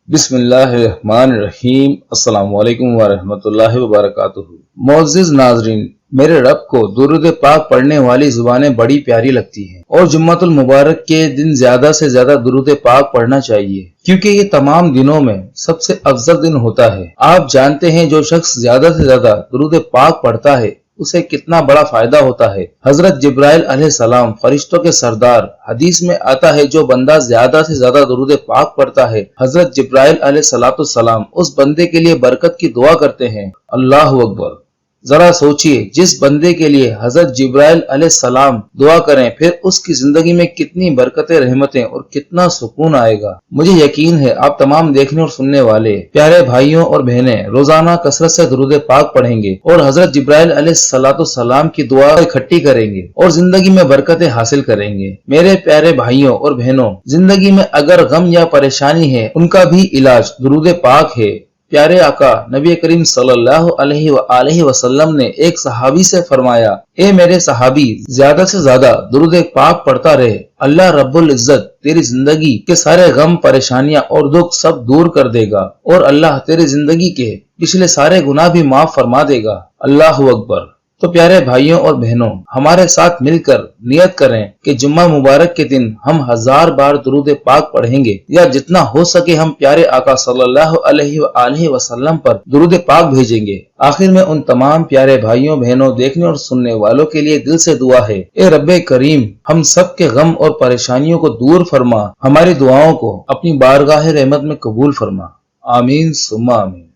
बिस्मिल्लाहिर्रहमानिर्रहीम। अस्सलाम वालेकुम वरहमतुल्लाहि वबरकातुहू। मोअज़्ज़िज़ नाज़रीन, मेरे रब को दुरूद पाक पढ़ने वाली जुबानें बड़ी प्यारी लगती हैं और जुम्मतुल मुबारक के दिन ज्यादा से ज्यादा दुरूद पाक पढ़ना चाहिए, क्योंकि ये तमाम दिनों में सबसे अफजल दिन होता है। आप जानते हैं जो शख्स ज्यादा से ज्यादा दुरूद पाक पढ़ता है उसे कितना बड़ा फायदा होता है। हजरत जिब्राइल अलैहिस्सलाम फरिश्तों के सरदार, हदीस में आता है जो बंदा ज्यादा से ज्यादा दुरूद पाक पढ़ता है, हजरत जिब्राइल अलैहिस्सलाम उस बंदे के लिए बरकत की दुआ करते हैं। अल्लाह अकबर। जरा सोचिए, जिस बंदे के लिए हजरत जिब्राइल अलैहिस्सलाम दुआ करें फिर उसकी जिंदगी में कितनी बरकतें, रहमतें और कितना सुकून आएगा। मुझे यकीन है आप तमाम देखने और सुनने वाले प्यारे भाइयों और बहनें रोजाना कसरत से दुरूद पाक पढ़ेंगे और हजरत जिब्राइल अलैहिस्सलाम की दुआ इकट्ठी करेंगे और जिंदगी में बरकतें हासिल करेंगे। मेरे प्यारे भाइयों और बहनों, जिंदगी में अगर गम या परेशानी है उनका भी इलाज दुरूद पाक है। प्यारे आका नबी करीम सल्लल्लाहु अलैहि वसल्लम ने एक सहाबी से फरमाया, ए मेरे सहाबी, ज्यादा से ज्यादा दुरूद पाक पढ़ता रहे, अल्लाह रब्बुल इज्जत तेरी जिंदगी के सारे गम, परेशानियां और दुख सब दूर कर देगा और अल्लाह तेरी जिंदगी के पिछले सारे गुनाह भी माफ फरमा देगा। अल्लाह अकबर। तो प्यारे भाइयों और बहनों, हमारे साथ मिलकर नियत करें कि जुम्मा मुबारक के दिन हम 1000 बार दुरूद पाक पढ़ेंगे, या जितना हो सके हम प्यारे आका सल्लल्लाहु अलैहि वसल्लम पर दुरूद पाक भेजेंगे। आखिर में उन तमाम प्यारे भाइयों बहनों, देखने और सुनने वालों के लिए दिल से दुआ है, ए रब्बे करीम हम सब के गम और परेशानियों को दूर फरमा, हमारी दुआओं को अपनी बारगाह रहमत में कबूल फरमा। आमीन सुम्मा आमीन।